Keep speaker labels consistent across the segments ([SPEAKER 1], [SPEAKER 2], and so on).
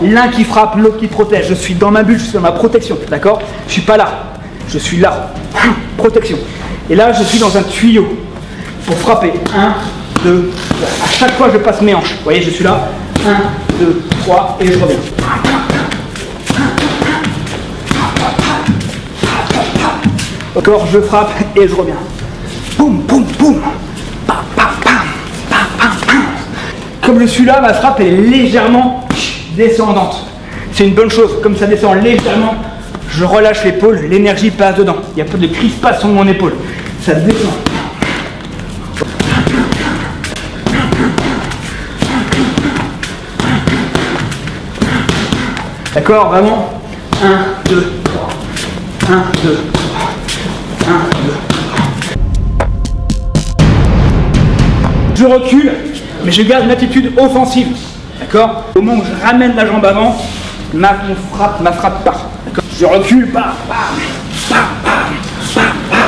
[SPEAKER 1] l'un qui frappe, l'autre qui protège. Je suis dans ma bulle, je suis dans ma protection, d'accord? Je suis pas là, je suis là. Protection. Et là, je suis dans un tuyau pour frapper. 1, 2, 3. À chaque fois, je passe mes hanches. Vous voyez, je suis là. 1, 2, 3 et je reviens. Encore, je frappe et je reviens. Boum, boum, boum. Pam, pam, pam, pam, pam, pam. Comme je suis là, ma frappe est légèrement descendante. C'est une bonne chose. Comme ça descend légèrement, je relâche l'épaule, l'énergie passe dedans. Il n'y a pas de crispation de mon épaule. Ça descend. D'accord, vraiment. 1, 2, 3. 1, 2, 3. 1, 2, 3. Je recule, mais je garde une attitude offensive. D'accord? Au moment où je ramène la jambe avant, ma frappe part. D'accord? Je recule, bam, bam, bam, bam, bam, bam.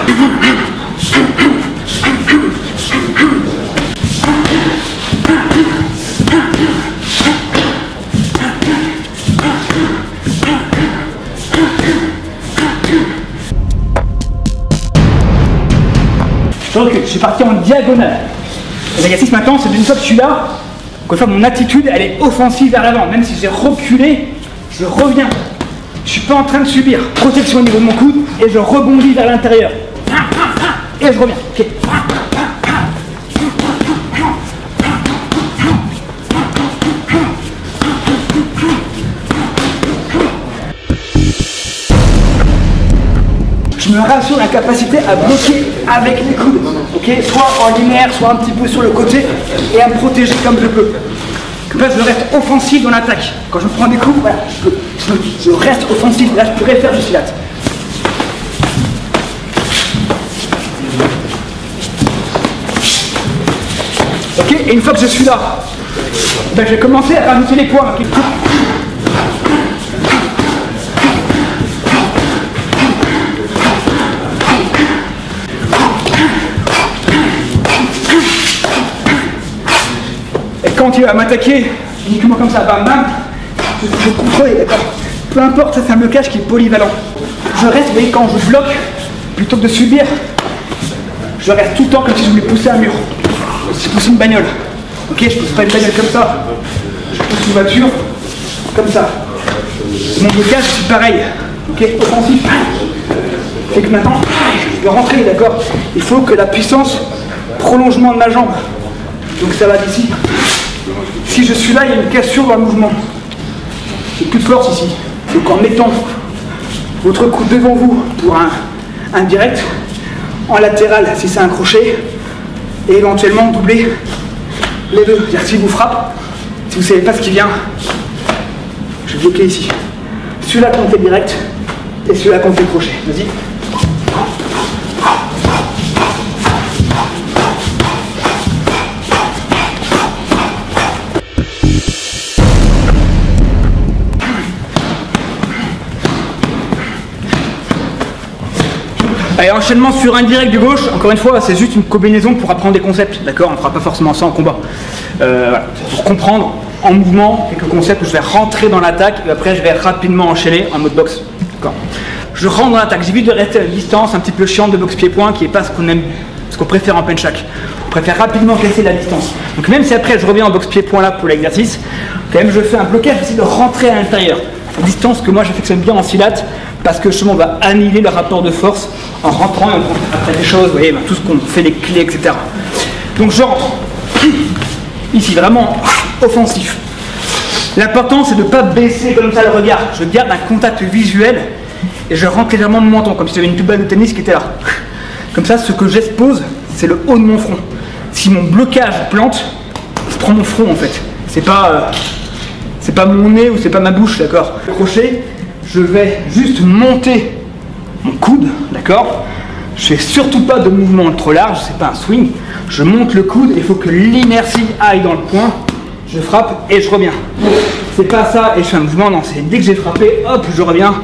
[SPEAKER 1] Je recule, je suis parti en diagonale. L'exercice maintenant, c'est une fois que je suis là, une fois mon attitude, elle est offensive vers l'avant. Même si j'ai reculé, je reviens. Je suis pas en train de subir. Protection au niveau de mon coude et je rebondis vers l'intérieur. Et je reviens. Okay. Je me rassure la capacité à bloquer avec les coudes, okay, soit en linéaire, soit un petit peu sur le côté, et à me protéger comme je peux. Comme ça, je reste offensif dans l'attaque. Quand je prends des coups, voilà, je reste offensif. Là, je pourrais faire du silat. Ok, et une fois que je suis là, ben, je vais commencer à rajouter les points. Okay. Quand il va m'attaquer, uniquement comme ça, bam bam, je contrôle, d'accord. Peu importe, ça c'est un blocage qui est polyvalent. Je reste, vous voyez, quand je bloque, plutôt que de subir, je reste tout le temps comme si je voulais pousser un mur. Si je pousse une bagnole. Ok, je pousse pas une bagnole comme ça. Je pousse une voiture comme ça. Mon blocage c'est pareil. Ok, offensif. C'est que maintenant, je peux rentrer, d'accord. Il faut que la puissance, prolongement de ma jambe. Donc ça va d'ici. Si je suis là, il y a une cassure dans le mouvement. J'ai plus de force ici. Donc en mettant votre coude devant vous pour un direct, en latéral si c'est un crochet, et éventuellement doubler les deux. C'est-à-dire si vous frappe, si vous ne savez pas ce qui vient, je vais bloquer ici. Celui-là comptez direct et celui-là comptez crochet. Vas-y. Allez, enchaînement sur un direct du gauche, encore une fois, c'est juste une combinaison pour apprendre des concepts, d'accord? On ne fera pas forcément ça en combat. Voilà. Pour comprendre en mouvement quelques concepts où je vais rentrer dans l'attaque et après je vais rapidement enchaîner en mode boxe. D'accord. Je rentre dans l'attaque, j'évite de rester à la distance un petit peu chiante de boxe pied-point qui n'est pas ce qu'on aime, ce qu'on préfère en penchak. On préfère rapidement casser la distance. Donc même si après je reviens en boxe pied-point là pour l'exercice, quand même je fais un blocage, j'essaie de rentrer à l'intérieur. La distance que moi j'affectionne bien en silat, parce que justement on va annihiler le rapport de force en rentrant et après des choses, vous voyez, tout ce qu'on fait, les clés, etc. Donc je rentre, ici vraiment offensif. L'important c'est de ne pas baisser comme ça le regard, je garde un contact visuel et je rentre légèrement mon menton, comme si j'avais une petite balle de tennis qui était là. Comme ça, ce que j'expose, c'est le haut de mon front. Si mon blocage plante, je prends mon front en fait. C'est pas mon nez ou c'est pas ma bouche, d'accord. Le crochet, je vais juste monter mon coude, d'accord. Je fais surtout pas de mouvement trop large, c'est pas un swing. Je monte le coude, il faut que l'inertie aille dans le point. Je frappe et je reviens. C'est pas ça et je fais un mouvement, non, c'est dès que j'ai frappé, hop, je reviens,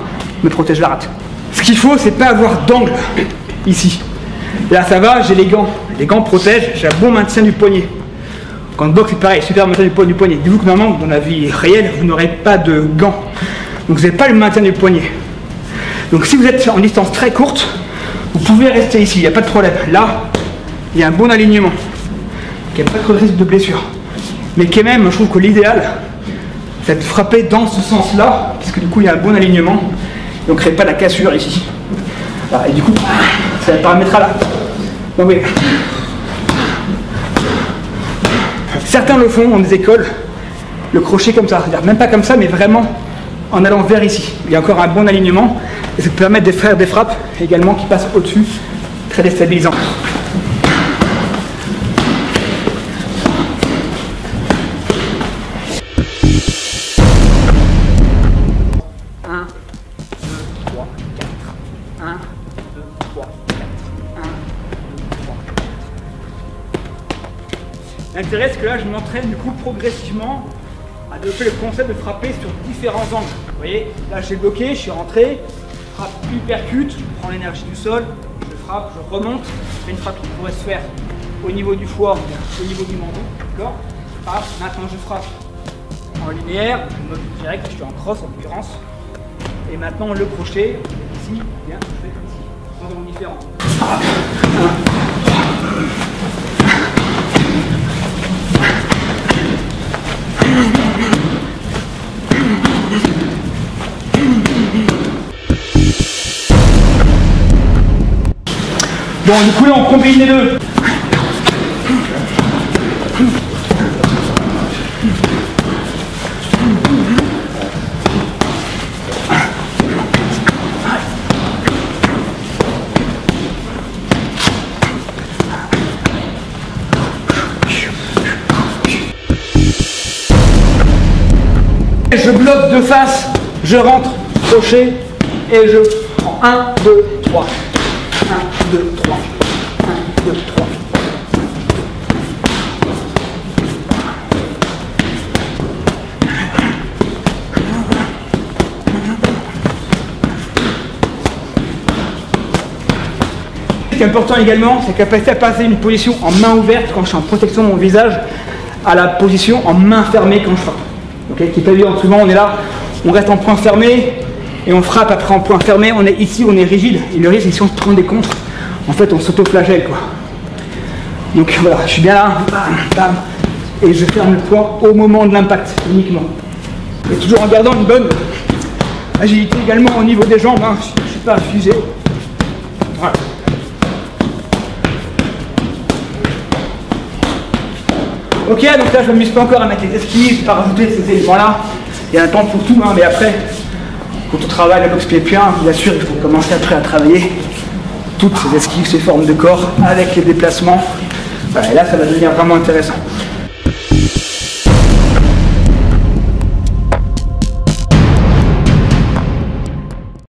[SPEAKER 1] me protège la rate. Ce qu'il faut, c'est pas avoir d'angle ici. Là ça va, j'ai les gants. Les gants protègent, j'ai un bon maintien du poignet. Quand boxe, c'est pareil, super maintien du poignet. Dis-vous que normalement, dans la vie réelle, vous n'aurez pas de gants. Donc vous n'avez pas le maintien du poignet. Donc si vous êtes en distance très courte, vous pouvez rester ici, il n'y a pas de problème. Là, il y a un bon alignement. Il n'y a pas trop de risque de blessure. Mais quand même, je trouve que l'idéal, c'est de frapper dans ce sens-là, puisque du coup, il y a un bon alignement. Et on ne crée pas la cassure ici. Voilà, et du coup, ça permettra là. Donc oui. Certains le font dans des écoles, le crochet comme ça, c'est-à-dire même pas comme ça, mais vraiment en allant vers ici. Il y a encore un bon alignement et ça peut permettre de faire des frappes également qui passent au-dessus, très déstabilisant. L'intérêt, c'est que là, je m'entraîne du coup progressivement à développer le concept de frapper sur différents angles. Vous voyez, là, j'ai bloqué, je suis rentré, frappe uppercut, je prends l'énergie du sol, je frappe, je remonte, je fais une frappe qui pourrait se faire au niveau du foie, au niveau du menton, d'accord. Maintenant, je frappe en linéaire, en mode direct, je suis en cross en l'occurrence. Et maintenant, le crochet, ici, bien, je fais ici, dans un angle différent. Bon, du coup là on combine les deux. Je bloque de face, je rentre, crochet, et je prends 1, 2, 3. 1, 2, 3. 1, 2, 3. Ce qui est important également, c'est la capacité à passer une position en main ouverte quand je suis en protection de mon visage à la position en main fermée quand je frappe. Okay, qui est pas évident, souvent on est là, on reste en point fermé et on frappe après en point fermé, on est ici, on est rigide, et le risque c'est que si on se prend des contres, en fait on s'auto-flagelle quoi. Donc voilà, je suis bien là, bam, bam, et je ferme le point au moment de l'impact uniquement. Et toujours en gardant une bonne agilité également au niveau des jambes, hein, je ne suis pas fusé. Voilà. Ok, donc là je ne m'amuse pas encore à mettre les esquives, pas rajouter ces éléments-là. Il y a un temps pour tout, hein, mais après, quand on travaille la boxe pied-pied, bien sûr, il faut commencer après à travailler toutes ces esquives, ces formes de corps avec les déplacements. Voilà, et là, ça va devenir vraiment intéressant.